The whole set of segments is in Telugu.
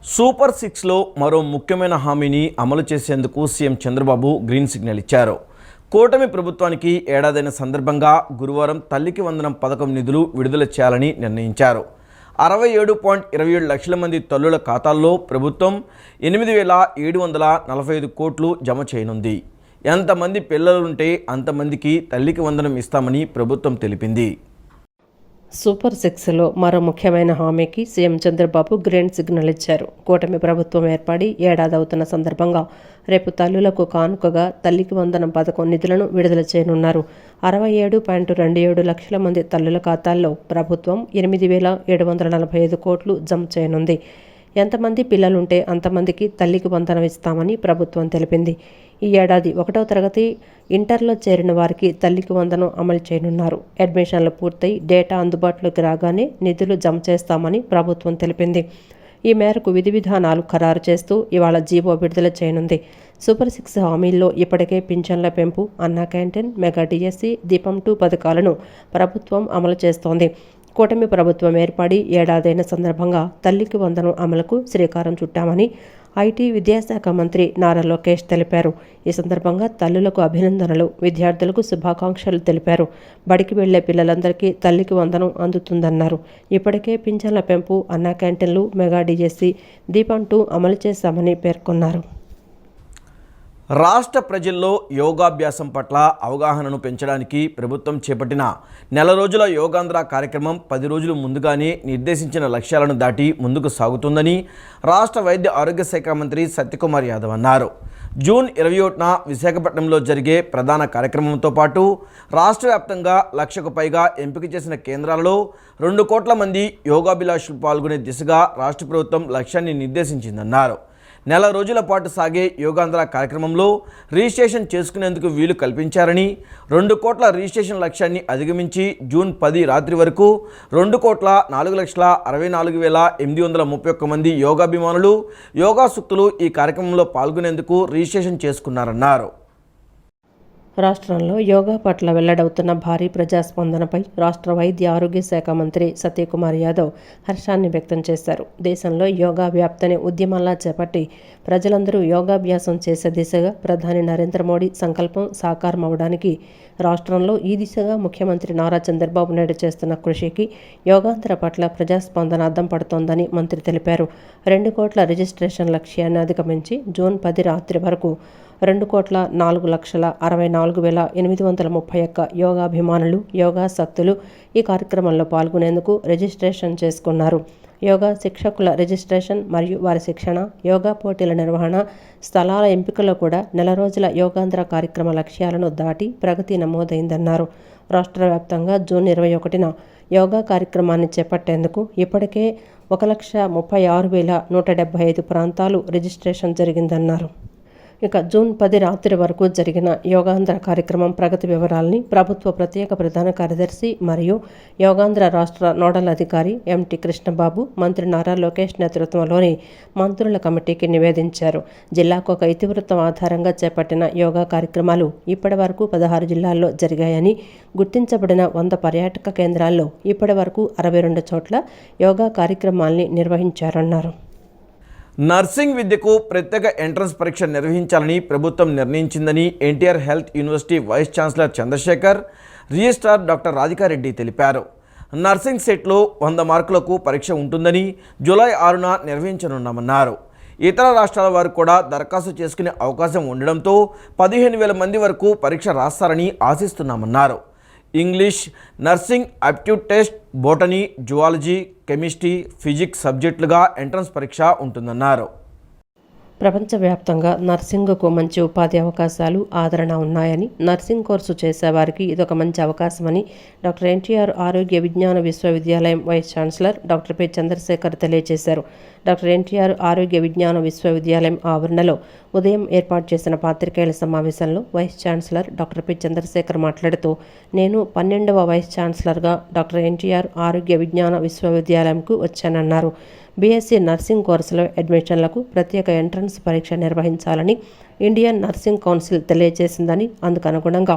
సూపర్ సిక్స్లో మరో ముఖ్యమైన హామీని అమలు చేసేందుకు సీఎం చంద్రబాబు గ్రీన్ సిగ్నల్ ఇచ్చారు. కూటమి ప్రభుత్వానికి ఏడాదైన సందర్భంగా గురువారం తల్లికి వందనం పథకం నిధులు విడుదల చేయాలని నిర్ణయించారు. 67.27 లక్షల మంది తల్లుల ఖాతాల్లో ప్రభుత్వం 8,745 కోట్లు జమ చేయనుంది. ఎంతమంది పిల్లలుంటే అంతమందికి తల్లికి వందనం ఇస్తామని ప్రభుత్వం తెలిపింది. సూపర్ సిక్స్లో మరో ముఖ్యమైన హామీకి సీఎం చంద్రబాబు గ్రీన్ సిగ్నల్ ఇచ్చారు. కూటమి ప్రభుత్వం ఏర్పడి ఏడాది అవుతున్న సందర్భంగా రేపు తల్లులకు కానుకగా తల్లికి వందనం పథకం నిధులను విడుదల చేయనున్నారు. 67.27 లక్షల మంది తల్లుల ఖాతాల్లో ప్రభుత్వం 8,745 కోట్లు జమ చేయనుంది. ఎంతమంది పిల్లలుంటే అంతమందికి తల్లికి వందనం ఇస్తామని ప్రభుత్వం తెలిపింది. ఈ ఏడాది 1వ తరగతి ఇంటర్లో చేరిన వారికి తల్లికి వందనం అమలు చేయనున్నారు. అడ్మిషన్లు పూర్తయి డేటా అందుబాటులోకి రాగానే నిధులు జమ చేస్తామని ప్రభుత్వం తెలిపింది. ఈ మేరకు విధి విధానాలు ఖరారు చేస్తూ ఇవాళ జీవో విడుదల చేయనుంది. సూపర్ సిక్స్ హామీల్లో ఇప్పటికే పింఛన్ల పెంపు, అన్నా క్యాంటీన్, మెగా డిఎస్సి, దీపం 2 పథకాలను ప్రభుత్వం అమలు చేస్తోంది. కూటమి ప్రభుత్వం ఏర్పడి ఏడాదైన సందర్భంగా తల్లికి వందనం అమలుకు శ్రీకారం చుట్టామని ఐటీ విద్యాశాఖ మంత్రి నారా లోకేష్ తెలిపారు. ఈ సందర్భంగా తల్లులకు అభినందనలు, విద్యార్థులకు శుభాకాంక్షలు తెలిపారు. బడికి వెళ్లే పిల్లలందరికీ తల్లికి వందనం అందుతుందన్నారు. ఇప్పటికే పింఛన్ల పెంపు, అన్నా క్యాంటీన్లు, మెగా డిఎస్సి, దీపం 2 అమలు చేశామని పేర్కొన్నారు. రాష్ట్ర ప్రజల్లో యోగాభ్యాసం పట్ల అవగాహనను పెంచడానికి ప్రభుత్వం చేపట్టిన నెల రోజుల యోగాంధ్ర కార్యక్రమం 10 రోజులు ముందుగానే నిర్దేశించిన లక్ష్యాలను దాటి ముందుకు సాగుతుందని రాష్ట్ర వైద్య ఆరోగ్య శాఖ మంత్రి సత్యకుమార్ యాదవ్ అన్నారు. జూన్ 21న విశాఖపట్నంలో జరిగే ప్రధాన కార్యక్రమంతో పాటు రాష్ట్ర వ్యాప్తంగా 1,00,000కు పైగా ఎంపిక చేసిన కేంద్రాలలో 2 కోట్ల మంది యోగాభిలాషులు పాల్గొనే దిశగా రాష్ట్ర ప్రభుత్వం లక్ష్యాన్ని నిర్దేశించిందన్నారు. నెల రోజుల పాటు సాగే యోగాంధ్ర కార్యక్రమంలో రిజిస్ట్రేషన్ చేసుకునేందుకు వీలు కల్పించారని, 2 కోట్ల రిజిస్ట్రేషన్ లక్ష్యాన్ని అధిగమించి జూన్ 10 రాత్రి వరకు 2,04,64,831 మంది యోగాభిమానులు, యోగాసక్తులు ఈ కార్యక్రమంలో పాల్గొనేందుకు రిజిస్ట్రేషన్ చేసుకున్నారన్నారు. రాష్ట్రంలో యోగా పట్ల వెల్లడవుతున్న భారీ ప్రజాస్పందనపై రాష్ట్ర వైద్య ఆరోగ్య శాఖ మంత్రి సత్యకుమార్ యాదవ్ హర్షాన్ని వ్యక్తం చేశారు. దేశంలో యోగా వ్యాప్తిని ఉద్యమంలా చేపట్టి ప్రజలందరూ యోగాభ్యాసం చేసే దిశగా ప్రధాని నరేంద్ర మోడీ సంకల్పం సాకారమవడానికి రాష్ట్రంలో ఈ దిశగా ముఖ్యమంత్రి నారా చంద్రబాబు నాయుడు చేస్తున్న కృషికి యోగాంధ్ర పట్ల ప్రజాస్పందన అద్దం పడుతోందని మంత్రి తెలిపారు. 2 కోట్ల రిజిస్ట్రేషన్ లక్ష్యాన్ని అధిగమించి జూన్ 10 రాత్రి వరకు 2,04,64,831 యోగాభిమానులు, యోగాసక్తులు ఈ కార్యక్రమంలో పాల్గొనేందుకు రిజిస్ట్రేషన్ చేసుకున్నారు. యోగా శిక్షకుల రిజిస్ట్రేషన్ మరియు వారి శిక్షణ, యోగా పోటీల నిర్వహణ, స్థలాల ఎంపికలో కూడా నెల రోజుల యోగాంధ్ర కార్యక్రమ లక్ష్యాలను దాటి ప్రగతి నమోదైందన్నారు. రాష్ట్ర వ్యాప్తంగా జూన్ 21న యోగా కార్యక్రమాన్ని చేపట్టేందుకు ఇప్పటికే 1,36,175 ప్రాంతాలు రిజిస్ట్రేషన్ జరిగిందన్నారు. ఇక జూన్ 10 రాత్రి వరకు జరిగిన యోగాంధ్ర కార్యక్రమం ప్రగతి వివరాలని ప్రభుత్వ ప్రత్యేక ప్రధాన కార్యదర్శి మరియు యోగాంధ్ర రాష్ట్ర నోడల్ అధికారి ఎంటి కృష్ణబాబు, మంత్రి నారా లోకేష్ నేతృత్వంలోని మంత్రుల కమిటీకి నివేదించారు. జిల్లాకు ఒక ఇతివృత్తం ఆధారంగా చేపట్టిన యోగా కార్యక్రమాలు ఇప్పటి వరకు 16 జిల్లాల్లో జరిగాయని, గుర్తించబడిన 100 పర్యాటక కేంద్రాల్లో ఇప్పటి వరకు 62 చోట్ల యోగా కార్యక్రమాల్ని నిర్వహించారన్నారు. నర్సింగ్ విద్యకు ప్రత్యేక ఎంట్రన్స్ పరీక్ష నిర్వహించాలని ప్రభుత్వం నిర్ణయించిందని NTR health university vice chancellor Chandrasekhar, registrar doctor Radhika Reddy తెలిపారు. నర్సింగ్ సెట్లో 100 మార్కులకు పరీక్ష ఉంటుందని జూలై 6న నిర్వహించనున్నామన్నారు. ఇతర రాష్ట్రాల వారు కూడా దరఖాస్తు చేసుకునే అవకాశం ఉండడంతో 15,000 మంది వరకు పరీక్ష రాస్తారని ఆశిస్తున్నామన్నారు. English, nursing aptitude test, botany, zoology, chemistry, physics సబ్జెక్టులుగా ఎంట్రన్స్ పరీక్ష ఉంటుందన్నారు. ప్రపంచవ్యాప్తంగా నర్సింగ్కు మంచి ఉపాధి అవకాశాలు, ఆదరణ ఉన్నాయని, నర్సింగ్ కోర్సు చేసేవారికి ఇదొక మంచి అవకాశమని డాక్టర్ ఎన్టీఆర్ ఆరోగ్య విజ్ఞాన విశ్వవిద్యాలయం vice chancellor doctor P Chandrasekhar తెలియజేశారు. డాక్టర్ ఎన్టీఆర్ ఆరోగ్య విజ్ఞాన విశ్వవిద్యాలయం ఆవరణలో ఉదయం ఏర్పాటు చేసిన పాత్రికేయుల సమావేశంలో vice chancellor doctor P Chandrasekhar మాట్లాడుతూ, నేను 12వ వైస్ ఛాన్సలర్గా డాక్టర్ ఎన్టీఆర్ ఆరోగ్య విజ్ఞాన విశ్వవిద్యాలయంకు వచ్చానన్నారు. బీఎస్సీ నర్సింగ్ కోర్సులో అడ్మిషన్లకు ప్రత్యేక ఎంట్రన్స్ పరీక్ష నిర్వహించాలని ఇండియన్ నర్సింగ్ కౌన్సిల్ తెలియజేసిందని, అందుకు అనుగుణంగా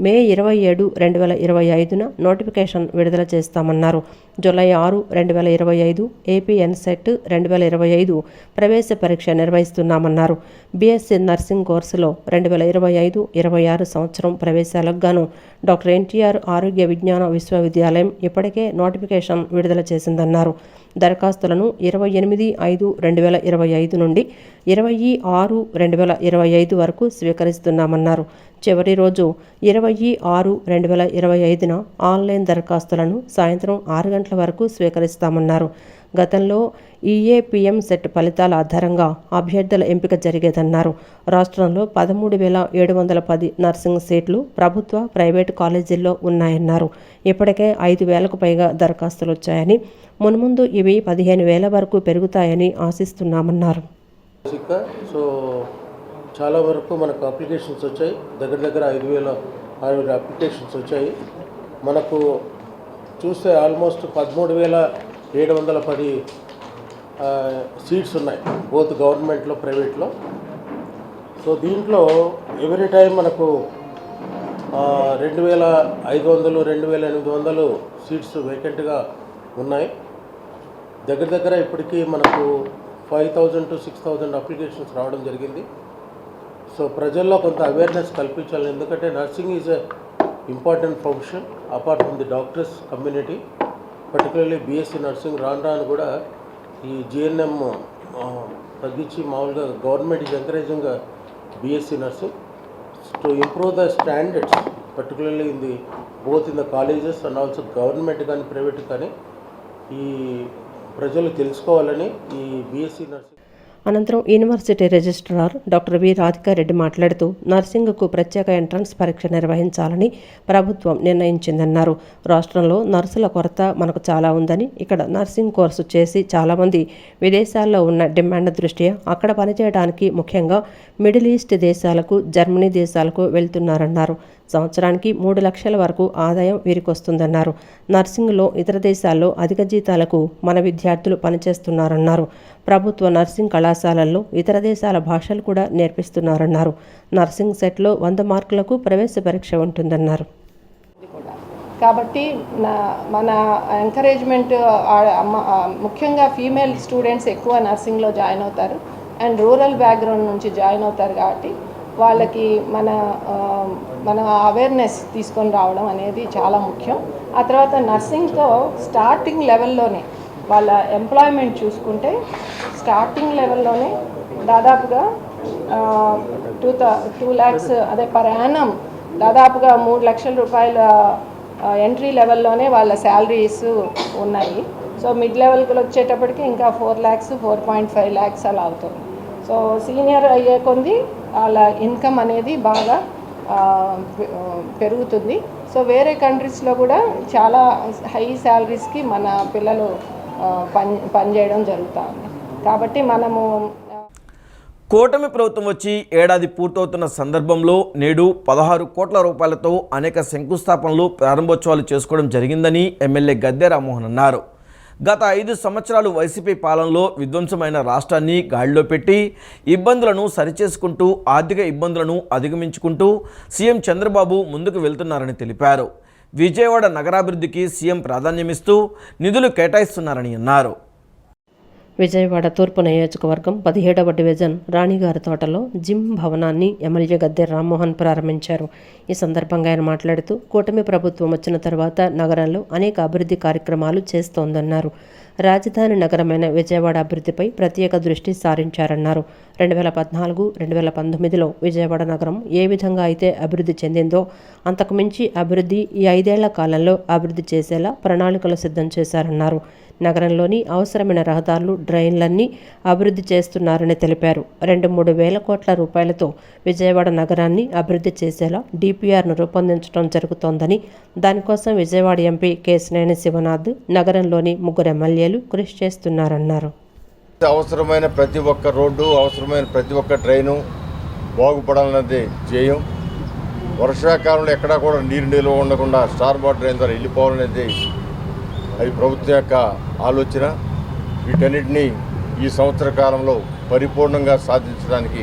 మే 27, 2025న నోటిఫికేషన్ విడుదల చేస్తామన్నారు. జూలై 6, 2025 ఏపీ ఎన్సెట్ 2025 ప్రవేశ పరీక్ష నిర్వహిస్తున్నామన్నారు. బీఎస్సీ నర్సింగ్ కోర్సులో 2025-26 సంవత్సరం ప్రవేశాలకు గాను డాక్టర్ ఎన్టీఆర్ ఆరోగ్య విజ్ఞాన విశ్వవిద్యాలయం ఇప్పటికే నోటిఫికేషన్ విడుదల చేసిందన్నారు. దరఖాస్తులను 28/5/2025 నుండి 20/6/2025 వరకు స్వీకరిస్తున్నామన్నారు. చివరి రోజు 20/6/2025న ఆన్లైన్ దరఖాస్తులను సాయంత్రం 6 గంటల వరకు స్వీకరిస్తామన్నారు. గతంలో ఈఏపీఎం సెట్ ఫలితాల ఆధారంగా అభ్యర్థుల ఎంపిక జరిగేదన్నారు. రాష్ట్రంలో 13,710 నర్సింగ్ సీట్లు ప్రభుత్వ, ప్రైవేటు కాలేజీల్లో ఉన్నాయన్నారు. ఇప్పటికే 5,000కు పైగా దరఖాస్తులు వచ్చాయని, మున్ముందు ఇవి 15,000 వరకు పెరుగుతాయని ఆశిస్తున్నామన్నారు. సో చాలా వరకు మనకు అప్లికేషన్స్ వచ్చాయి. దగ్గర 5,000 అప్లికేషన్స్ వచ్చాయి. మనకు చూస్తే ఆల్మోస్ట్ 13,710 సీట్స్ ఉన్నాయి, బోత్ గవర్నమెంట్లో, ప్రైవేట్లో. సో దీంట్లో ఎవ్రీ టైం మనకు 2,500, 2,800 సీట్స్ వేకెంట్గా ఉన్నాయి. దగ్గర ఇప్పటికీ మనకు 5,000 to 6,000 అప్లికేషన్స్ రావడం జరిగింది. సో ప్రజల్లో కొంత అవేర్నెస్ కల్పించాలి. ఎందుకంటే nursing is a important profession apart from the doctors community. Particularly BSc nursing రాను కూడా ఈ జిఎన్ఎం తగ్గించి మామూలుగా government is encouraging BSc nursing to improve the standards, particularly in the both in the colleges and also government కానీ ప్రైవేట్ కానీ ఈ ప్రజలు తెలుసుకోవాలని ఈ బీఎస్సీ నర్సింగ్. అనంతరం university registrar doctor V Radhika Reddy మాట్లాడుతూ నర్సింగ్కు ప్రత్యేక ఎంట్రన్స్ పరీక్ష నిర్వహించాలని ప్రభుత్వం నిర్ణయించిందన్నారు. రాష్ట్రంలో నర్సుల కొరత మనకు చాలా ఉందని, ఇక్కడ నర్సింగ్ కోర్సు చేసి చాలామంది విదేశాల్లో ఉన్న డిమాండ్ దృష్ట్యా అక్కడ పనిచేయడానికి ముఖ్యంగా మిడిల్ ఈస్ట్ దేశాలకు, జర్మనీ దేశాలకు వెళ్తున్నారన్నారు. సంవత్సరానికి 3 లక్షల వరకు ఆదాయం వీరికొస్తుందన్నారు. నర్సింగ్లో ఇతర దేశాల్లో అధిక జీతాలకు మన విద్యార్థులు పనిచేస్తున్నారన్నారు. ప్రభుత్వ నర్సింగ్ కళాశాలల్లో ఇతర దేశాల భాషలు కూడా నేర్పిస్తున్నారన్నారు. నర్సింగ్ సెట్లో 100 మార్కులకు ప్రవేశ పరీక్ష ఉంటుందన్నారు. కాబట్టి మన ఎంకరేజ్మెంట్ ముఖ్యంగా ఫీమేల్ స్టూడెంట్స్ ఎక్కువ నర్సింగ్లో జాయిన్ అవుతారు అండ్ రూరల్ బ్యాక్గ్రౌండ్ నుంచి జాయిన్ అవుతారు. కాబట్టి వాళ్ళకి మన అవేర్నెస్ తీసుకొని రావడం అనేది చాలా ముఖ్యం. ఆ తర్వాత నర్సింగ్తో స్టార్టింగ్ లెవెల్లోనే వాళ్ళ ఎంప్లాయ్మెంట్ చూసుకుంటే స్టార్టింగ్ లెవెల్లోనే దాదాపుగా 2 lakhs అదే పర్ యానం దాదాపుగా 3 లక్షల రూపాయల ఎంట్రీ లెవెల్లోనే వాళ్ళ శాలరీస్ ఉన్నాయి. సో మిడ్ లెవెల్కి వచ్చేటప్పటికి ఇంకా 4 lakhs, 4.5 lakhs అలా అవుతుంది. సో సీనియర్ అయ్యే కొద్ది వాళ్ళ ఇన్కమ్ అనేది బాగా పెరుగుతుంది. సో వేరే కంట్రీస్లో కూడా చాలా హై శాలరీస్కి మన పిల్లలు పనిచేయడం జరుగుతుంది. కాబట్టి మనము కూటమి ప్రభుత్వం వచ్చి ఏడాది పూర్తవుతున్న సందర్భంలో నేడు 16 కోట్ల రూపాయలతో అనేక శంకుస్థాపనలు, ప్రారంభోత్సవాలు చేసుకోవడం జరిగిందని ఎమ్మెల్యే గద్దె రామ్మోహన్ అన్నారు. గత 5 సంవత్సరాలు వైసీపీ పాలనలో విధ్వంసమైన రాష్ట్రాన్ని గాడిలో పెట్టి ఇబ్బందులను సరిచేసుకుంటూ ఆర్థిక ఇబ్బందులను అధిగమించుకుంటూ సీఎం చంద్రబాబు ముందుకు వెళ్తున్నారని తెలిపారు. విజయవాడ నగరాభివృద్ధికి సీఎం ప్రాధాన్యమిస్తూ నిధులు కేటాయిస్తున్నారని అన్నారు. విజయవాడ తూర్పు నియోజకవర్గం 17వ డివిజన్ రాణిగారి తోటలో జిమ్ భవనాన్ని ఎమ్మెల్యే గద్దె రామ్మోహన్ ప్రారంభించారు. ఈ సందర్భంగా ఆయన మాట్లాడుతూ కూటమి ప్రభుత్వం వచ్చిన తర్వాత నగరంలో అనేక అభివృద్ధి కార్యక్రమాలు చేస్తోందన్నారు. రాజధాని నగరమైన విజయవాడ అభివృద్ధిపై ప్రత్యేక దృష్టి సారించారన్నారు. 2014-2019లో విజయవాడ నగరం ఏ విధంగా అయితే అభివృద్ధి చెందిందో అంతకుమించి అభివృద్ధి ఈ 5 ఏళ్ల కాలంలో అభివృద్ధి చేసేలా ప్రణాళికలు సిద్ధం చేశారన్నారు. నగరంలోని అవసరమైన రహదారులు, డ్రైన్లన్నీ అభివృద్ధి చేస్తున్నారని తెలిపారు. 2-3 వేల కోట్ల రూపాయలతో విజయవాడ నగరాన్ని అభివృద్ధి చేసేలా డిపిఆర్ను రూపొందించడం జరుగుతోందని, దానికోసం విజయవాడ ఎంపీ కేశినేని శివనాథ్, నగరంలోని 3 ఎమ్మెల్యేలు కృషి చేస్తున్నారన్నారు. అవసరమైన ప్రతి ఒక్క రోడ్డు, అవసరమైన ప్రతి ఒక్క డ్రైను బాగుపడాలన్నది ధ్యేయం. వర్షాకాలంలో ఎక్కడా కూడా నీరు నిల్వ ఉండకుండా స్టార్ వాటర్ డ్రైన్ ద్వారా వెళ్ళిపోవాలనేది అది ప్రభుత్వం యొక్క ఆలోచన. వీటన్నిటినీ ఈ సంవత్సర కాలంలో పరిపూర్ణంగా సాధించడానికి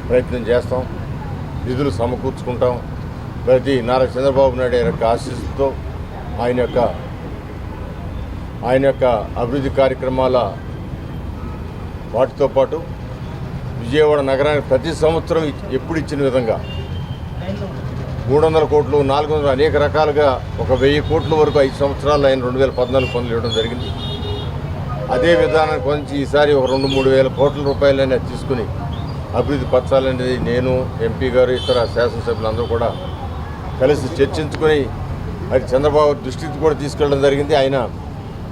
ప్రయత్నం చేస్తాం, నిధులు సమకూర్చుకుంటాం. ప్రతి నారా చంద్రబాబు నాయుడు యొక్క ఆశీస్సుతో ఆయన యొక్క అభివృద్ధి కార్యక్రమాల వాటితో పాటు విజయవాడ నగరానికి ప్రతి సంవత్సరం ఎప్పుడు ఇచ్చిన విధంగా 300 కోట్లు 400 అనేక రకాలుగా 1000 కోట్ల వరకు 5 సంవత్సరాలు ఆయన 2014 పనులు ఇవ్వడం జరిగింది. అదే విధానానికి కొంచెం ఈసారి ఒక 2-3 వేల కోట్ల రూపాయలైనా తీసుకుని అభివృద్ధి పరచాలనేది నేను, ఎంపీ గారు, ఇతర శాసనసభ్యులందరూ కూడా కలిసి చర్చించుకొని అది చంద్రబాబు దృష్టికి కూడా తీసుకెళ్ళడం జరిగింది. ఆయన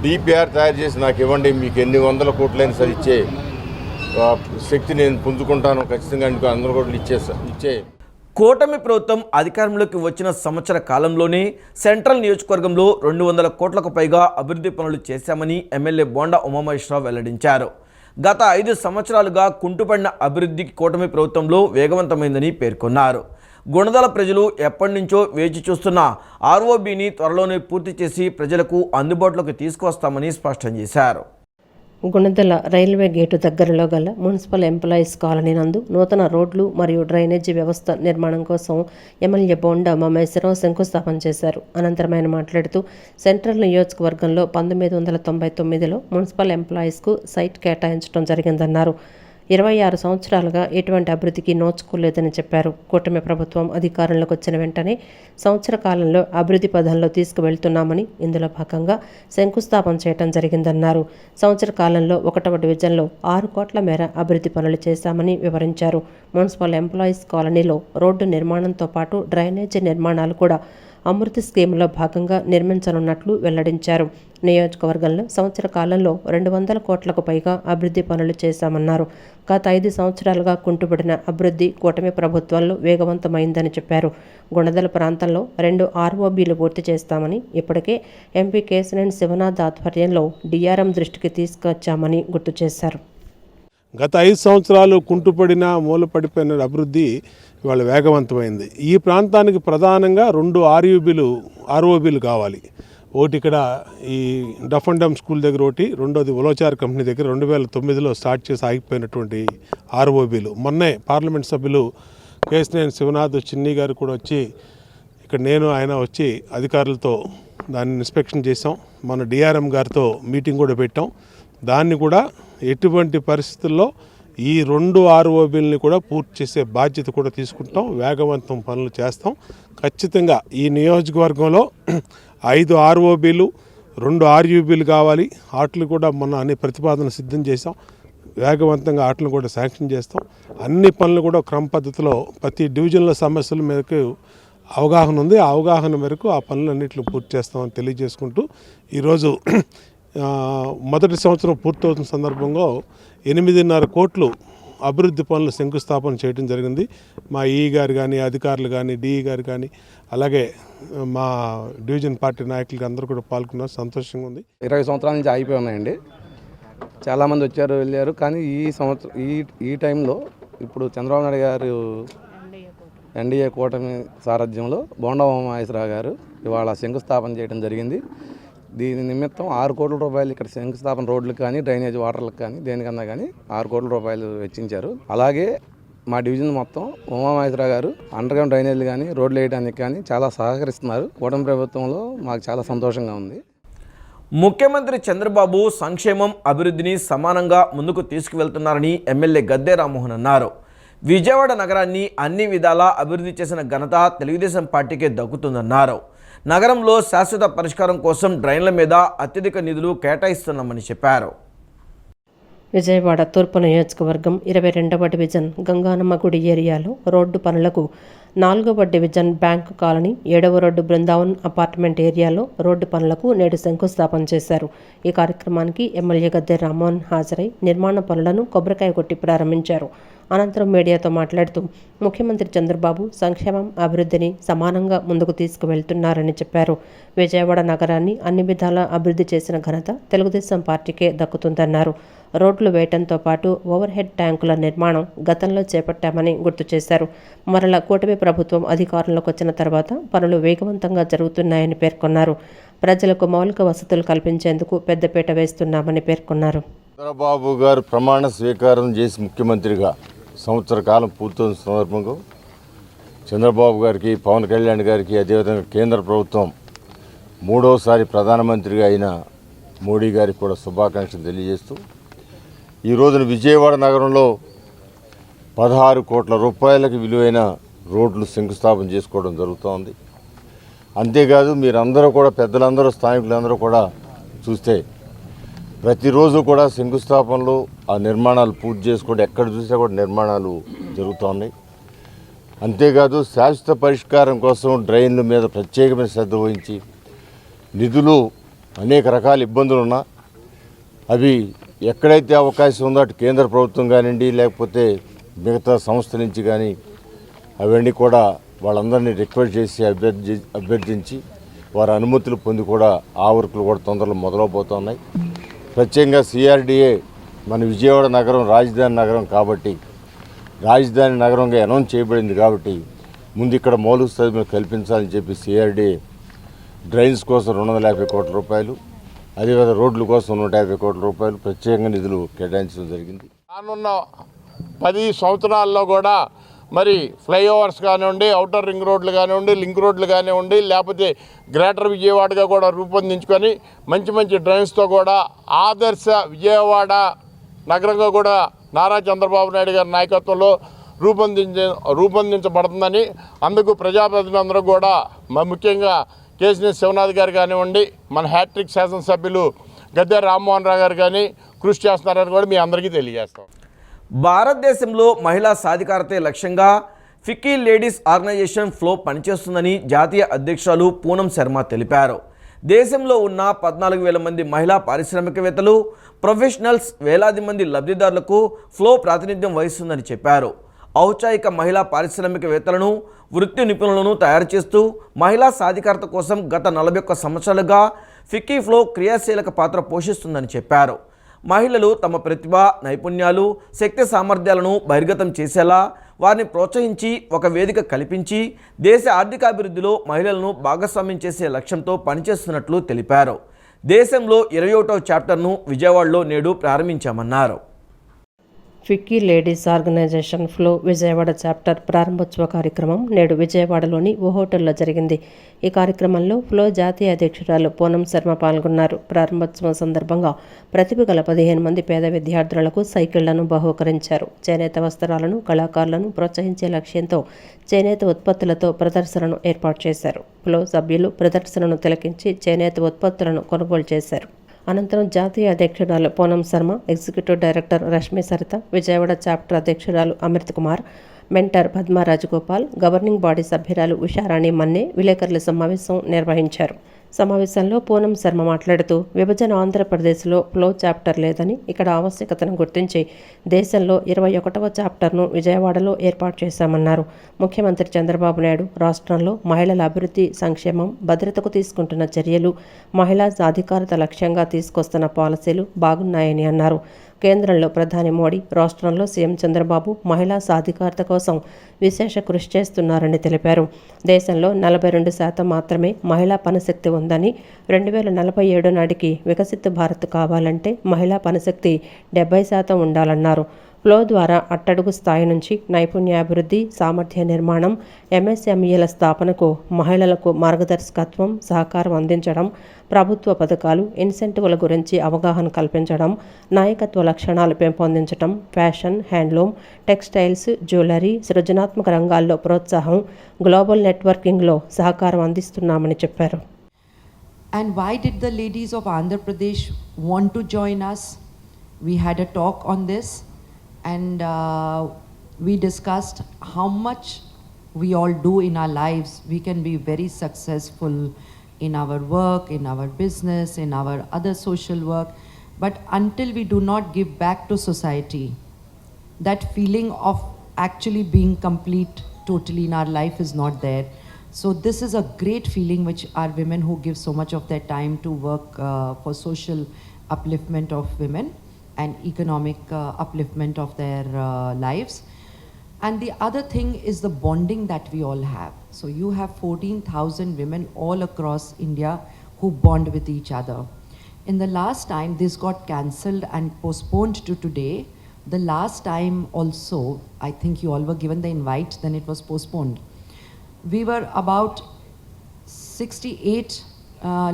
డిపిఆర్ తయారు చేసి నాకు ఇవ్వండి, మీకు ఎన్ని వందల కోట్లైనా సరే ఇచ్చే శక్తి నేను పుంజుకుంటాను, ఖచ్చితంగా అందరూ కూడా ఇచ్చే కూటమి ప్రభుత్వం అధికారంలోకి వచ్చిన సంవత్సర కాలంలోనే సెంట్రల్ నియోజకవర్గంలో 200 కోట్లకు పైగా అభివృద్ధి పనులు చేశామని ఎమ్మెల్యే బోండా ఉమామహేశ్వరరావు వెల్లడించారు. గత 5 సంవత్సరాలుగా కుంటుపడిన అభివృద్ధికి కూటమి ప్రభుత్వంలో వేగవంతమైందని పేర్కొన్నారు. గుణదల ప్రజలు ఎప్పటి నుంచో వేచి చూస్తున్న ఆర్ఓబిని త్వరలోనే పూర్తి చేసి ప్రజలకు అందుబాటులోకి తీసుకువస్తామని స్పష్టం చేశారు. గుణదల రైల్వే గేటు దగ్గరలో గల మున్సిపల్ ఎంప్లాయీస్ కాలనీ నందు నూతన రోడ్లు మరియు డ్రైనేజీ వ్యవస్థ నిర్మాణం కోసం ఎమ్మెల్యే బోండా ఉమామహేశ్వరరావు శంకుస్థాపన చేశారు. అనంతరం ఆయన మాట్లాడుతూ సెంట్రల్ నియోజకవర్గంలో 1999లో మున్సిపల్ ఎంప్లాయీస్కు సైట్ కేటాయించడం జరిగిందన్నారు. 26 సంవత్సరాలుగా ఎటువంటి అభివృద్ధికి నోచుకోలేదని చెప్పారు. కూటమి ప్రభుత్వం అధికారంలోకి వచ్చిన వెంటనే సంవత్సర కాలంలో అభివృద్ధి పథంలో తీసుకువెళ్తున్నామని, ఇందులో భాగంగా శంకుస్థాపన చేయడం జరిగిందన్నారు. సంవత్సర కాలంలో 1వ డివిజన్లో 6 కోట్ల మేర అభివృద్ధి పనులు చేశామని వివరించారు. మున్సిపల్ ఎంప్లాయీస్ కాలనీలో రోడ్డు నిర్మాణంతో పాటు డ్రైనేజీ నిర్మాణాలు కూడా అమృతి స్కీమ్లో భాగంగా నిర్మించనున్నట్లు వెల్లడించారు. నియోజకవర్గంలో సంవత్సర కాలంలో 200 కోట్లకు పైగా అభివృద్ధి పనులు చేశామన్నారు. గత 5 సంవత్సరాలుగా కుంటుపడిన అభివృద్ధి కూటమి ప్రభుత్వంలో వేగవంతమైందని చెప్పారు. గుణదల ప్రాంతంలో 2 ఆర్ఓబీలు పూర్తి చేస్తామని, ఇప్పటికే ఎంపీ కేశినేని శివనాథ్ ఆధ్వర్యంలో డిఆర్ఎం దృష్టికి తీసుకొచ్చామని గుర్తు చేశారు. గత 5 సంవత్సరాలు కుంటుపడిన మూలపడిపోయిన అభివృద్ధి ఇవాళ వేగవంతమైంది. ఈ ప్రాంతానికి ప్రధానంగా 2 ఆర్ఓబీలు కావాలి. ఒకటి ఇక్కడ ఈ డఫ్ అండ్ డమ్ స్కూల్ దగ్గర ఒకటి, రెండోది ఉలోచార్ కంపెనీ దగ్గర 2009లో స్టార్ట్ చేసి ఆగిపోయినటువంటి ఆర్ఓబీలు. మొన్నే పార్లమెంట్ సభ్యులు కేశినేని శివనాథ్ చిన్ని గారు కూడా వచ్చి ఇక్కడ ఆయన వచ్చి అధికారులతో దాన్ని ఇన్స్పెక్షన్ చేసాం. మన డిఆర్ఎం గారితో మీటింగ్ కూడా పెట్టాం. దాన్ని కూడా ఎటువంటి పరిస్థితుల్లో ఈ 2 ఆర్ఓబీలని కూడా పూర్తి చేసే బాధ్యత కూడా తీసుకుంటాం. వేగవంతం పనులు చేస్తాం. ఖచ్చితంగా ఈ నియోజకవర్గంలో 5 ఆర్ఓబీలు 2 ఆర్యూబీలు కావాలి. వాటిని కూడా మొన్న అన్ని ప్రతిపాదన సిద్ధం చేసాం. వేగవంతంగా వాటిని కూడా శాంక్షన్ చేస్తాం. అన్ని పనులు కూడా క్రమ పద్ధతిలో ప్రతి డివిజన్ల సమస్యల మేరకు అవగాహన ఉంది. ఆ అవగాహన మేరకు ఆ పనులన్నింటిని పూర్తి చేస్తామని తెలియజేసుకుంటూ ఈరోజు మొదటి సంవత్సరం పూర్తవుతున్న సందర్భంగా 8.5 కోట్లు అభివృద్ధి పనులు శంకుస్థాపన చేయడం జరిగింది. మా ఈ గారు కానీ, అధికారులు కానీ, డిఈ గారు కానీ, అలాగే మా డివిజన్ పార్టీ నాయకులు అందరూ కూడా పాల్గొన్నారు. సంతోషంగా ఉంది. 20 సంవత్సరాల నుంచి ఆగిపోయి ఉన్నాయండి. చాలామంది వచ్చారు, వెళ్ళారు. కానీ ఈ టైంలో ఇప్పుడు చంద్రబాబు నాయుడు గారు ఎన్డీఏ కూటమి సారథ్యంలో బోండా ఉమామహేశ్వరరావు గారు ఇవాళ శంకుస్థాపన చేయడం జరిగింది. దీని నిమిత్తం 6 కోట్ల రూపాయలు ఇక్కడ శంకుస్థాపన రోడ్లకు కానీ, డ్రైనేజ్ వాటర్లకు కానీ, దేనికన్నా కానీ 6 కోట్ల రూపాయలు వెచ్చించారు. అలాగే మా డివిజన్ మొత్తం ఉమామహేశ్వరరావు గారు అండర్ గ్రౌండ్ డ్రైనేజీలు కానీ, రోడ్లు వేయడానికి కానీ చాలా సహకరిస్తున్నారు. కూటమి ప్రభుత్వంలో మాకు చాలా సంతోషంగా ఉంది. ముఖ్యమంత్రి చంద్రబాబు సంక్షేమం, అభివృద్ధిని సమానంగా ముందుకు తీసుకువెళ్తున్నారని ఎమ్మెల్యే గద్దె రామ్మోహన్ అన్నారు. విజయవాడ నగరాన్ని అన్ని విధాలా అభివృద్ధి చేసిన ఘనత తెలుగుదేశం పార్టీకే దక్కుతుందన్నారు. నగరంలో శాశ్వత పరిష్కారం కోసం డ్రైన్ల మీద అత్యధిక నిధులు కేటాయిస్తున్నామని చెప్పారు. విజయవాడ తూర్పు నియోజకవర్గం 22వ డివిజన్ గంగానమ్మ గుడి ఏరియాలో రోడ్డు పనులకు 4వ డివిజన్ బ్యాంకు కాలనీ, 7వ రోడ్డు బృందావన్ అపార్ట్మెంట్ ఏరియాలో రోడ్డు పనులకు నేడు శంకుస్థాపన చేశారు. ఈ కార్యక్రమానికి ఎమ్మెల్యే గద్దె రామ్మోహన్ హాజరై నిర్మాణ పనులను కొబ్బరికాయ కొట్టి ప్రారంభించారు. అనంతరం మీడియాతో మాట్లాడుతూ ముఖ్యమంత్రి చంద్రబాబు సంక్షేమం, అభివృద్ధిని సమానంగా ముందుకు తీసుకువెళ్తున్నారని చెప్పారు. విజయవాడ నగరాన్ని అన్ని విధాలా అభివృద్ధి చేసిన ఘనత తెలుగుదేశం పార్టీకే దక్కుతుందన్నారు. రోడ్లు వేయటంతో పాటు ఓవర్ హెడ్ ట్యాంకుల నిర్మాణం గతంలో చేపట్టామని గుర్తు చేశారు. మరల కూటమి ప్రభుత్వం అధికారంలోకి వచ్చిన తర్వాత పనులు వేగవంతంగా జరుగుతున్నాయని పేర్కొన్నారు. ప్రజలకు మౌలిక వసతులు కల్పించేందుకు పెద్దపీట వేస్తున్నామని పేర్కొన్నారు. చంద్రబాబు గారు ప్రమాణ స్వీకారం చేసి ముఖ్యమంత్రిగా సంవత్సర కాలం పూర్తయిన సందర్భంగా చంద్రబాబు గారికి, పవన్ కళ్యాణ్ గారికి, అదేవిధంగా కేంద్ర ప్రభుత్వం మూడోసారి ప్రధానమంత్రిగా అయిన మోడీ గారికి కూడా శుభాకాంక్షలు తెలియజేస్తూ ఈ రోజున విజయవాడ నగరంలో 16 కోట్ల రూపాయలకు విలువైన రోడ్లు శంకుస్థాపన చేసుకోవడం జరుగుతోంది. అంతేకాదు మీరందరూ కూడా, పెద్దలందరూ, స్థానికులందరూ కూడా చూస్తే ప్రతిరోజు కూడా శంకుస్థాపనలు, ఆ నిర్మాణాలు పూర్తి చేసుకోవడం, ఎక్కడ చూసినా కూడా నిర్మాణాలు జరుగుతున్నాయి. అంతేకాదు శాశ్వత పరిష్కారం కోసం డ్రైన్ల మీద ప్రత్యేకమైన శ్రద్ధ వహించి నిధులు, అనేక రకాల ఇబ్బందులు ఉన్నా అవి ఎక్కడైతే అవకాశం ఉందో అటు కేంద్ర ప్రభుత్వం కానివ్వండి, లేకపోతే మిగతా సంస్థల నుంచి కానీ అవన్నీ కూడా వాళ్ళందరినీ రిక్వెస్ట్ చేసి అభ్యర్థించి వారి అనుమతులు పొంది కూడా ఆ వర్కులు కూడా తొందరలో మొదలవబోతున్నాయి. ప్రత్యేకంగా సిఆర్డీఏ మన విజయవాడ నగరం రాజధాని నగరం కాబట్టి, రాజధాని నగరంగా అనౌన్స్ చేయబడింది కాబట్టి ముందు ఇక్కడ మౌలిక సదుపాయాలు కల్పించాలని చెప్పి సిఆర్డీఏ డ్రైన్స్ కోసం 250 కోట్ల రూపాయలు, అదేవిధంగా రోడ్ల కోసం 150 కోట్ల రూపాయలు ప్రత్యేకంగా నిధులు కేటాయించడం జరిగింది. రానున్న 10 సంవత్సరాల్లో కూడా మరి ఫ్లైఓవర్స్ కానివ్వండి, అవుటర్ రింగ్ రోడ్లు కానివ్వండి, లింక్ రోడ్లు కానివ్వండి, లేకపోతే గ్రేటర్ విజయవాడగా కూడా రూపొందించుకొని మంచి మంచి డ్రైన్స్తో కూడా ఆదర్శ విజయవాడ నగరంగా కూడా నారా చంద్రబాబు నాయుడు గారి నాయకత్వంలో రూపొందించబడుతుందని, అందుకు ప్రజాప్రతినిధులందరూ కూడా ముఖ్యంగా కేసీఆర్ శివనాథ్ గారు కానివ్వండి, మన హ్యాట్రిక్ శాసనసభ్యులు గద్దె రామ్మోహన్ రావు గారు కానీ కృషి చేస్తున్నారని కూడా మీ అందరికీ తెలియజేస్తాం. భారతదేశంలో మహిళా సాధికారతే లక్ష్యంగా ఫిక్కీ లేడీస్ ఆర్గనైజేషన్ ఫ్లో పనిచేస్తుందని జాతీయ అధ్యక్షురాలు పూనం శర్మ తెలిపారు. దేశంలో ఉన్న 14,000 మంది మహిళా పారిశ్రామికవేత్తలు, ప్రొఫెషనల్స్, వేలాది మంది లబ్ధిదారులకు ఫ్లో ప్రాతినిధ్యం వహిస్తుందని చెప్పారు. ఔత్సాహిక మహిళా పారిశ్రామికవేత్తలను, వృత్తి నిపుణులను తయారు చేస్తూ మహిళా సాధికారత కోసం గత 41 సంవత్సరాలుగా ఫిక్కీ ఫ్లో క్రియాశీలక పాత్ర పోషిస్తుందని చెప్పారు. మహిళలు తమ ప్రతిభ, నైపుణ్యాలు, శక్తి సామర్థ్యాలను బహిర్గతం చేసేలా వారిని ప్రోత్సహించి ఒక వేదిక కల్పించి దేశ ఆర్థికాభివృద్ధిలో మహిళలను భాగస్వామ్యం చేసే లక్ష్యంతో పనిచేస్తున్నట్లు తెలిపారు. దేశంలో 21వ చాప్టర్ను విజయవాడలో నేడు ప్రారంభించామన్నారు. FICCI ladies organisation FLO Vijayawada chapter ప్రారంభోత్సవ కార్యక్రమం నేడు విజయవాడలోని ఓ హోటల్లో జరిగింది. ఈ కార్యక్రమంలో ఫ్లో జాతీయ అధ్యక్షురాలు పూనం శర్మ పాల్గొన్నారు. ప్రారంభోత్సవం సందర్భంగా ప్రతిభ గల 15 మంది పేద విద్యార్థులకు సైకిళ్లను బహూకరించారు. చేనేత వస్త్రాలను, కళాకారులను ప్రోత్సహించే లక్ష్యంతో చేనేత ఉత్పత్తులతో ప్రదర్శనను ఏర్పాటు చేశారు. ఫ్లో సభ్యులు ప్రదర్శనను తిలకించి చేనేత ఉత్పత్తులను కొనుగోలు చేశారు. అనంతరం జాతీయ అధ్యక్షురాలు Poonam Sharma, executive director Rashmi Saritha, Vijayawada chapter అధ్యక్షురాలు Amrit Kumar, mentor Padma Rajagopal, governing body సభ్యురాలు ఉషారాణి మన్నే విలేకరుల సమావేశం నిర్వహించారు. సమావేశంలో పూనం శర్మ మాట్లాడుతూ విభజన ఆంధ్రప్రదేశ్లో ఫ్లో చాప్టర్ లేదని, ఇక్కడ ఆవశ్యకతను గుర్తించి దేశంలో 21వ చాప్టర్ను విజయవాడలో ఏర్పాటు చేశామన్నారు. ముఖ్యమంత్రి చంద్రబాబు నాయుడు రాష్ట్రంలో మహిళల అభివృద్ధి, సంక్షేమం, భద్రతకు తీసుకుంటున్న చర్యలు, మహిళా సాధికారత లక్ష్యంగా తీసుకొస్తున్న పాలసీలు బాగున్నాయని అన్నారు. కేంద్రంలో ప్రధాని మోడీ, రాష్ట్రంలో సీఎం చంద్రబాబు మహిళా సాధికారత కోసం విశేష కృషి చేస్తున్నారని తెలిపారు. దేశంలో 42% మాత్రమే మహిళా పనిశక్తి ఉందని, 2047 నాటికి వికసిత భారత్ కావాలంటే మహిళా పనిశక్తి 70% ఉండాలన్నారు. ఫ్లో ద్వారా అట్టడుగు స్థాయి నుంచి నైపుణ్యాభివృద్ధి, సామర్థ్య నిర్మాణం, ఎంఎస్ఎంఈల స్థాపనకు మహిళలకు మార్గదర్శకత్వం, సహకారం అందించడం, ప్రభుత్వ పథకాలు, ఇన్సెంటివ్ల గురించి అవగాహన కల్పించడం, నాయకత్వ లక్షణాలు పెంపొందించడం, ఫ్యాషన్, హ్యాండ్లూమ్, టెక్స్టైల్స్, జ్యువెలరీ, సృజనాత్మక రంగాల్లో ప్రోత్సాహం, గ్లోబల్ నెట్వర్కింగ్లో సహకారం అందిస్తున్నామని చెప్పారు. And why did the ladies of Andhra Pradesh want to join us? We had a talk on this and we discussed how much we all do in our lives. We can be very successful in our work, in our business, in our other social work, but until we do not give back to society, that feeling of actually being complete totally in our life is not there. So this is a great feeling which our women who give so much of their time to work for social upliftment of women and economic upliftment of their lives. And the other thing is the bonding that we all have. So you have 14,000 women all across India who bond with each other. In the last time, this got cancelled and postponed to today the last time also, I think you all were given the invite, then it was postponed. We were about 68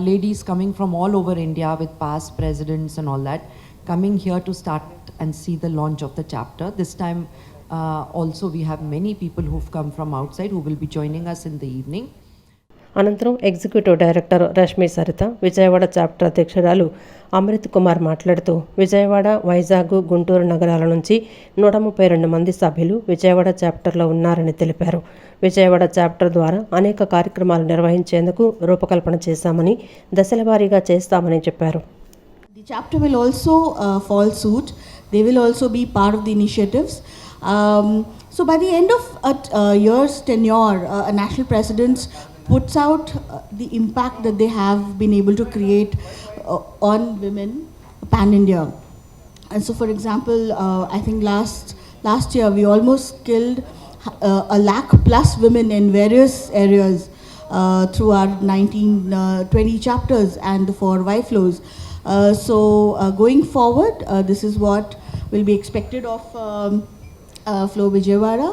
ladies coming from all over India with past presidents and all that, coming here to start and see the launch of the chapter. This time also we have many people who've come from outside who will be joining us in the evening. అనంతరం executive director Rashmi Saritha, Vijayawada chapter అధ్యక్షురాలు అమృత్ కుమార్ మాట్లాడుతూ విజయవాడ, వైజాగ్, గుంటూరు నగరాల నుంచి 132 మంది సభ్యులు విజయవాడ చాప్టర్లో ఉన్నారని తెలిపారు. విజయవాడ చాప్టర్ ద్వారా అనేక కార్యక్రమాలు నిర్వహించేందుకు రూపకల్పన చేశామని, దశలవారీగా చేస్తామని చెప్పారు. The chapter will also follow suit. They will also be part of the initiatives. So by the end of a year's tenure, a national president puts out the impact that they have been able to create on women pan-India. And so for example, I think last year we almost killed 1 lakh plus women in various areas through our 19-20 chapters and the 4 Y-flows. So going forward, this is what will be expected of Flow Vijayawada.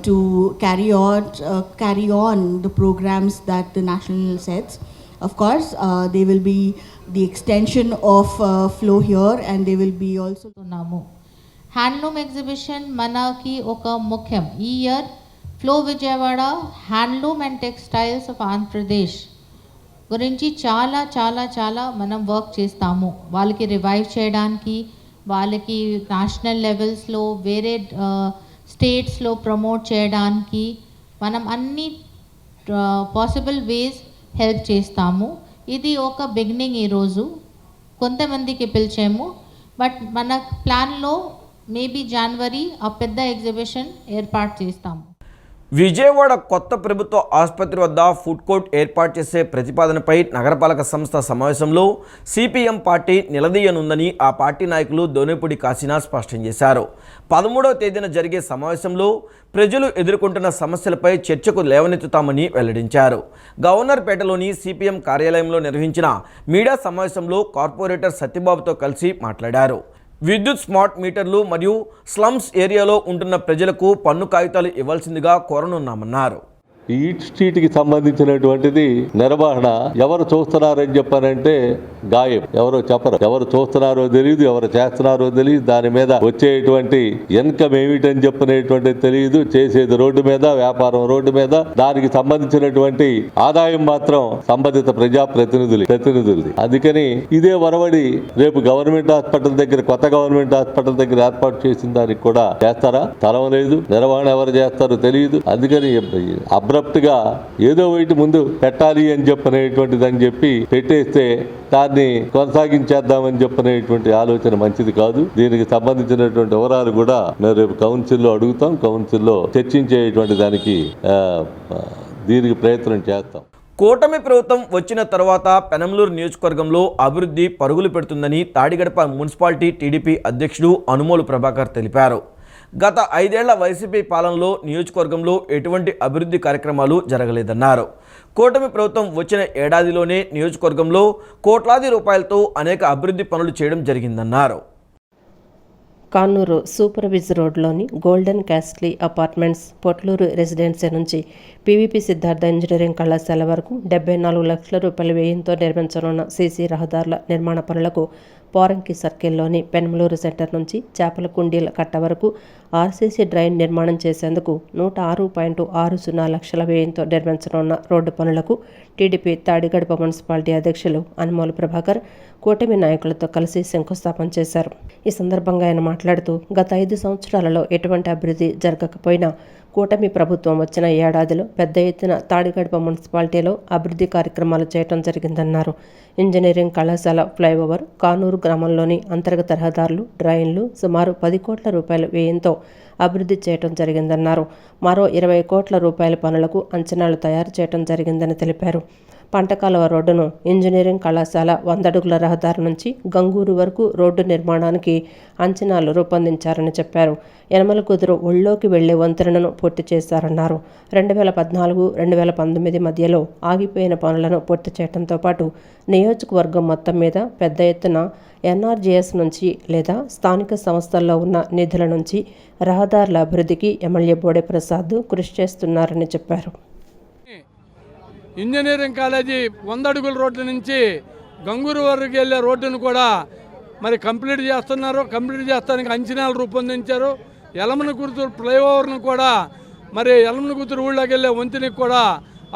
To carry on the programs that the national sets. Of course, they will be the extension of Flow here, and they will be also. Handloom exhibition మనకి ఒక ముఖ్యం. ఈ year flow Vijayawada handloom and textiles of Andhra Pradesh గురించి చాలా చాలా చాలా మనం వర్క్ చేస్తాము. వాళ్ళకి రివైవ్ చేయడానికి, వాళ్ళకి నేషనల్ లెవెల్స్లో వేరే స్టేట్స్లో ప్రమోట్ చేయడానికి మనం అన్ని పాసిబుల్ వేస్ హెల్ప్ చేస్తాము. ఇది ఒక బిగినింగ్. ఈరోజు కొంతమందికి పిలిచాము, బట్ మన ప్లాన్లో మేబీ జనవరి ఆ పెద్ద ఎగ్జిబిషన్ ఏర్పాటు చేస్తాము. విజయవాడ కొత్త ప్రభుత్వ ఆసుపత్రి వద్ద ఫుడ్ కోర్ట్ ఏర్పాటు చేసే ప్రతిపాదనపై నగరపాలక సంస్థ సమావేశంలో సిపిఎం పార్టీ నిలదీయనుందని ఆ పార్టీ నాయకులు దోనేపూడి కాశీనాథ్ స్పష్టం చేశారు. 13వ తేదీన జరిగే సమావేశంలో ప్రజలు ఎదుర్కొంటున్న సమస్యలపై చర్చకు లేవనెత్తుతామని వెల్లడించారు. గవర్నర్పేటలోని సిపిఎం కార్యాలయంలో నిర్వహించిన మీడియా సమావేశంలో కార్పొరేటర్ సత్యబాబుతో కలిసి మాట్లాడారు. విద్యుత్ స్మార్ట్ మీటర్లు మరియు స్లమ్స్ ఏరియాలో ఉంటున్న ప్రజలకు పన్ను కాగితాలు ఇవ్వాల్సిందిగా కోరనున్నామన్నారు. ఈట్ స్ట్రీట్కి సంబంధించినటువంటిది నిర్వహణ ఎవరు చూస్తున్నారని చెప్పారంటే గాయం, ఎవరో చెప్పరు. ఎవరు చూస్తున్నారో తెలియదు, ఎవరు చేస్తున్నారో తెలియదు, దాని మీద వచ్చేటువంటి ఇన్కమ్ ఏమిటని చెప్పనేటువంటిది తెలియదు. చేసేది రోడ్డు మీద, వ్యాపారం రోడ్డు మీద, దానికి సంబంధించినటువంటి ఆదాయం మాత్రం సంబంధిత ప్రతినిధులది. అందుకని ఇదే వరవడి రేపు గవర్నమెంట్ హాస్పిటల్ దగ్గర, కొత్త గవర్నమెంట్ హాస్పిటల్ దగ్గర ఏర్పాటు చేసిన దానికి కూడా చేస్తారా? తరం లేదు. నిర్వహణ ఎవరు చేస్తారో తెలియదు. అందుకని అబ్రప్ట్ గా ఏదో ఒకటి ముందు పెట్టాలి అని చెప్పనేటువంటిది అని చెప్పి పెట్టేస్తే దాన్ని కొనసాగించేద్దామని చెప్పనేటువంటి ఆలోచన మంచిది కాదు. దీనికి సంబంధించినటువంటి వివరాలు కూడా మేము రేపు కౌన్సిల్లో అడుగుతాం. కౌన్సిల్లో చర్చించేటువంటి దానికి దీనికి ప్రయత్నం చేస్తాం. కూటమి ప్రభుత్వం వచ్చిన తర్వాత పెనంలూరు నియోజకవర్గంలో అభివృద్ధి పరుగులు పెడుతుందని తాడిగడప మున్సిపాలిటీ టీడీపీ అధ్యక్షుడు అనుమోలు ప్రభాకర్ తెలిపారు. గత 5 ఏళ్ల వైసీపీ పాలనలో నియోజకవర్గంలో ఎటువంటి అభివృద్ధి కార్యక్రమాలు జరగలేదన్నారు. కూటమి ప్రభుత్వం వచ్చిన ఏడాదిలోనే నియోజకవర్గంలో కోట్లాది రూపాయలతో అనేక అభివృద్ధి పనులు చేయడం జరిగిందన్నారు. కానూరు సూపర్ విజ్ రోడ్లోని golden castle apartments Potluri residency నుంచి పీవీపీ సిద్ధార్థ ఇంజనీరింగ్ కళాశాల వరకు 74 లక్షల రూపాయల వ్యయంతో నిర్మించనున్న సీసీ రహదారుల నిర్మాణ పనులకు పోరంకి సర్కిల్లోని పెనమలూరు సెంటర్ నుంచి చేపల కుండీల కట్ట వరకు ఆర్సీసీ డ్రైన్ నిర్మాణం చేసేందుకు 106.60 లక్షల వ్యయంతో నిర్మించనున్న రోడ్డు పనులకు టీడీపీ తాడిగడప మున్సిపాలిటీ అధ్యక్షులు అనుమోలు ప్రభాకర్ కూటమి నాయకులతో కలిసి శంకుస్థాపన చేశారు. ఈ సందర్భంగా ఆయన మాట్లాడుతూ గత 5 సంవత్సరాలలో ఎటువంటి అభివృద్ధి జరగకపోయినా కూటమి ప్రభుత్వం వచ్చిన ఏడాదిలో పెద్ద ఎత్తున తాడిగడప మున్సిపాలిటీలో అభివృద్ధి కార్యక్రమాలు చేయడం జరిగిందన్నారు. ఇంజనీరింగ్ కళాశాల ఫ్లైఓవర్, కానూరు గ్రామంలోని అంతర్గత రహదారులు, డ్రైన్లు సుమారు 10 కోట్ల రూపాయల వ్యయంతో అభివృద్ధి చేయడం జరిగిందన్నారు. మరో 20 కోట్ల రూపాయల పనులకు అంచనాలు తయారు చేయడం జరిగిందని తెలిపారు. పంటకాలువ రోడ్డును ఇంజనీరింగ్ కళాశాల 100 అడుగుల రహదారి నుంచి గంగూరు వరకు రోడ్డు నిర్మాణానికి అంచనాలు రూపొందించారని చెప్పారు. యనమలకుదురు ఒళ్ళోకి వెళ్లే వంతెనను పూర్తి చేశారన్నారు. 2014-2019 మధ్యలో ఆగిపోయిన పనులను పూర్తి చేయడంతో పాటు నియోజకవర్గం మొత్తం మీద పెద్ద ఎత్తున ఎన్ఆర్జీఎస్ నుంచి లేదా స్థానిక సంస్థల్లో ఉన్న నిధుల నుంచి రహదారుల అభివృద్ధికి ఎమ్మెల్యే బోడే ప్రసాద్ కృషి చేస్తున్నారని చెప్పారు. ఇంజనీరింగ్ కాలేజీ 100 అడుగుల రోడ్డు నుంచి గంగూరు వరకు వెళ్ళే రోడ్డును కూడా మరి కంప్లీట్ చేస్తున్నారు. కంప్లీట్ చేస్తానికి అంచనాలు రూపొందించారు. యలమనగుర్తు ఫ్లైఓవర్ను కూడా మరి యలమనగుర్తు ఊళ్ళోకి వెళ్ళే వంతెనకి కూడా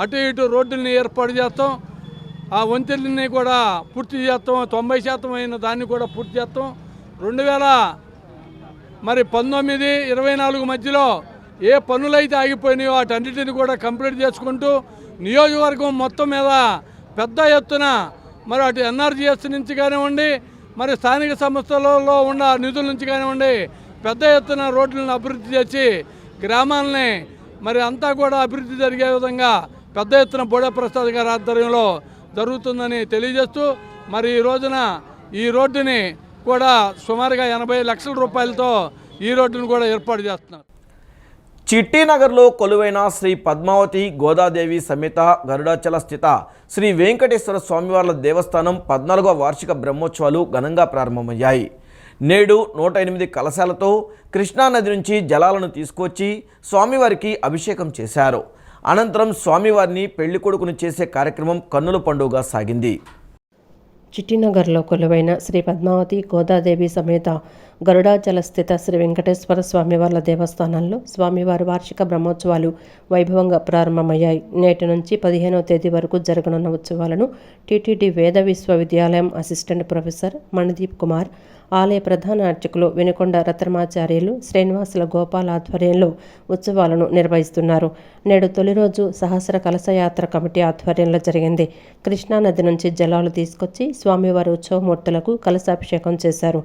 అటు ఇటు రోడ్డుని ఏర్పాటు చేస్తాం. ఆ వంతెనని కూడా పూర్తి చేస్తాం. 90% అయిన దాన్ని కూడా పూర్తి చేస్తాం. 2019-24 మధ్యలో ఏ పనులైతే ఆగిపోయినాయో వాటన్నిటిని కూడా కంప్లీట్ చేసుకుంటూ నియోజకవర్గం మొత్తం మీద పెద్ద ఎత్తున మరి అటు ఎన్ఆర్జీఎస్ నుంచి కానివ్వండి, మరి స్థానిక సంస్థలలో ఉన్న నిధుల నుంచి కానివ్వండి, పెద్ద ఎత్తున రోడ్లను అభివృద్ధి చేసి గ్రామాలని మరి అంతా కూడా అభివృద్ధి జరిగే విధంగా పెద్ద ఎత్తున బోడే ప్రసాద్ గారి ఆధ్వర్యంలో జరుగుతుందని తెలియజేస్తూ మరి ఈ రోజున ఈ రోడ్డుని కూడా సుమారుగా 80 లక్షల రూపాయలతో ఈ రోడ్డును కూడా ఏర్పాటు చేస్తున్నారు. చిట్టినగర్లో కొలువైన శ్రీ పద్మావతి గోదాదేవి సమేత గరుడాచల స్థిత శ్రీ వెంకటేశ్వర స్వామివార్ల దేవస్థానం 14వ వార్షిక బ్రహ్మోత్సవాలు ఘనంగా ప్రారంభమయ్యాయి. నేడు 108 కలశాలతో కృష్ణానది నుంచి జలాలను తీసుకొచ్చి స్వామివారికి అభిషేకం చేశారు. అనంతరం స్వామివారిని పెళ్లి కొడుకును చేసే కార్యక్రమం కన్నుల పండుగగా సాగింది. చిట్టినగర్లో కొలువైన శ్రీ పద్మావతి గోదాదేవి సమేత గరుడాచల స్థిత శ్రీ వెంకటేశ్వర స్వామివార్ల దేవస్థానంలో స్వామివారి వార్షిక బ్రహ్మోత్సవాలు వైభవంగా ప్రారంభమయ్యాయి. నేటి నుంచి 15వ తేదీ వరకు జరగనున్న ఉత్సవాలను టీటీడీ వేద విశ్వవిద్యాలయం అసిస్టెంట్ ప్రొఫెసర్ మణిదీప్ కుమార్, ఆలయ ప్రధాన అర్చకులు వినుకొండ రత్నమాచార్యులు శ్రీనివాసుల గోపాల్ ఆధ్వర్యంలో ఉత్సవాలను నిర్వహిస్తున్నారు. నేడు తొలి రోజు సహస్ర కలశయాత్ర కమిటీ ఆధ్వర్యంలో జరిగింది. కృష్ణానది నుంచి జలాలు తీసుకొచ్చి స్వామివారి ఉత్సవమూర్తులకు కలశాభిషేకం చేశారు.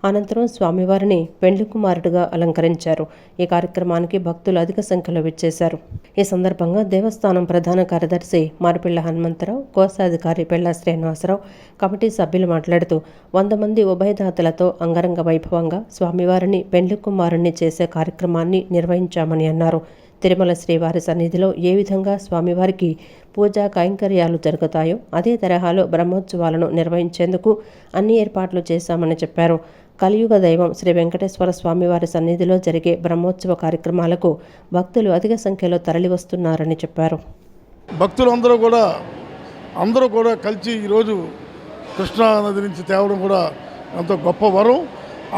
అనంతరం స్వామివారిని పెండ్లి కుమారుడిగా అలంకరించారు. ఈ కార్యక్రమానికి భక్తులు అధిక సంఖ్యలో విచ్చేశారు. ఈ సందర్భంగా దేవస్థానం ప్రధాన కార్యదర్శి మారుపిళ్ల హనుమంతరావు, కోశాధికారి పెళ్ల శ్రీనివాసరావు, కమిటీ సభ్యులు మాట్లాడుతూ 100 మంది ఉభయదాతలతో అంగరంగ వైభవంగా స్వామివారిని పెండ్లి కుమారుణ్ణి చేసే కార్యక్రమాన్ని నిర్వహించామని అన్నారు. తిరుమల శ్రీవారి సన్నిధిలో ఏ విధంగా స్వామివారికి పూజా కైంకర్యాలు జరుగుతాయో అదే తరహాలో బ్రహ్మోత్సవాలను నిర్వహించేందుకు అన్ని ఏర్పాట్లు చేశామని చెప్పారు. కలియుగ దైవం శ్రీ వెంకటేశ్వర స్వామివారి సన్నిధిలో జరిగే బ్రహ్మోత్సవ కార్యక్రమాలకు భక్తులు అధిక సంఖ్యలో తరలివస్తున్నారని చెప్పారు. భక్తులందరూ కూడా కలిసి ఈరోజు కృష్ణా నది నుంచి తేవడం కూడా ఎంతో గొప్ప వరం.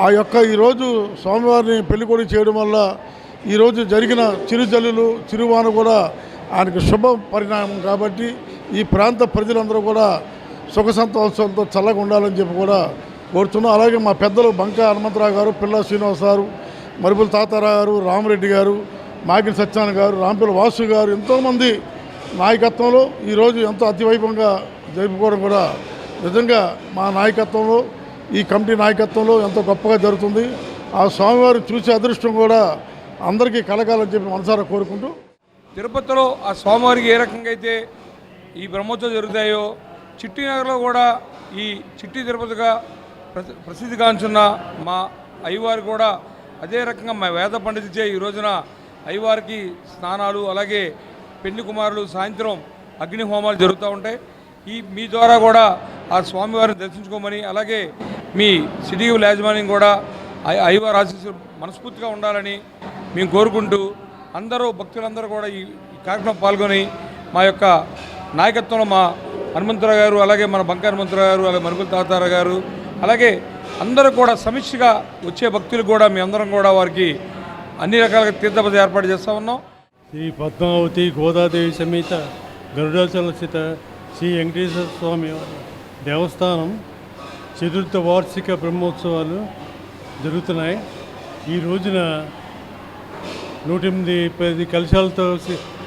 ఆ యొక్క ఈరోజు స్వామివారిని పెళ్లికొడుకు చేయడం వల్ల ఈరోజు జరిగిన చిరుజల్లులు చిరువాన కూడా ఆయనకు శుభ పరిణామం. కాబట్టి ఈ ప్రాంత ప్రజలందరూ కూడా సుఖ సంతోషాలతో చల్లగా ఉండాలని చెప్పి కూడా కోరుతున్నాం. అలాగే మా పెద్దలు బంకా హనుమంతరావు గారు, పిల్ల శ్రీనివాస్ గారు, మరుపుల తాతారావు గారు, రామరెడ్డి గారు, మాగిరి సత్యనారాయణ గారు, రాంపల్లి వాసు గారు ఎంతోమంది నాయకత్వంలో ఈరోజు ఎంతో అతివైభవంగా జరుపుకోవడం కూడా నిజంగా మా నాయకత్వంలో ఈ కమిటీ నాయకత్వంలో ఎంతో గొప్పగా జరుగుతుంది. ఆ స్వామివారు చూసే అదృష్టం కూడా అందరికీ కలగాలని చెప్పి మనసారా కోరుకుంటూ, తిరుపతిలో ఆ స్వామివారికి ఏ రకంగా అయితే ఈ బ్రహ్మోత్సవాలు జరుగుతాయో చిట్టినగర్లో కూడా ఈ చిట్టి తిరుపతిగా ప్రసిద్ధిగాంచున్న మా అయ్యవారు కూడా అదే రకంగా మా వేద పండితులచే ఈ రోజున అయ్యవారికి స్నానాలు, అలాగే పెళ్లి కుమారులు సాయంత్రం అగ్ని హోమాలు జరుగుతూ ఉంటాయి. మీ ద్వారా కూడా ఆ స్వామివారిని దర్శించుకోమని, అలాగే మీ సిటీ యాజమాన్యం కూడా అయ్యవారి ఆశీస్సులు మనస్ఫూర్తిగా ఉండాలని మేము కోరుకుంటూ అందరూ భక్తులందరూ కూడా ఈ కార్యక్రమం పాల్గొని మా యొక్క నాయకత్వంలో మా హనుమంతరావు గారు, అలాగే మన బంకా హనుమంతరావు గారు, అలాగే మరుపుల తాతారావు గారు, అలాగే అందరూ కూడా సమిష్టిగా వచ్చే భక్తులు కూడా మీ అందరం కూడా వారికి అన్ని రకాలుగా తీర్థపతి ఏర్పాటు చేస్తూ ఉన్నాం. శ్రీ పద్మావతి గోదాదేవి సమేత గరుడాచల స్థిత శ్రీ వెంకటేశ్వర స్వామి దేవస్థానం చతుర్థ వార్షిక బ్రహ్మోత్సవాలు జరుగుతున్నాయి. ఈ రోజున 108 కలశాలతో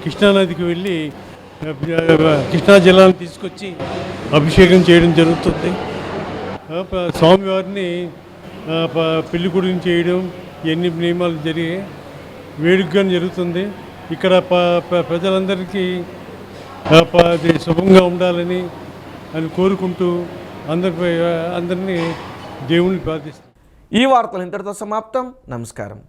కృష్ణానదికి వెళ్ళి కృష్ణా జలాన్ని తీసుకొచ్చి అభిషేకం చేయడం జరుగుతుంది. స్వామివారిని పెళ్లి కొడుకుని చేయడం ఎన్ని నియమాలు జరిగి వేడుకగా జరుగుతుంది. ఇక్కడ ప్రజలందరికీ శుభంగా ఉండాలని కోరుకుంటూ అందరినీ దేవుణ్ణి ప్రార్థిస్తాం. ఈ వార్తలు ఇంతటితో సమాప్తం. నమస్కారం.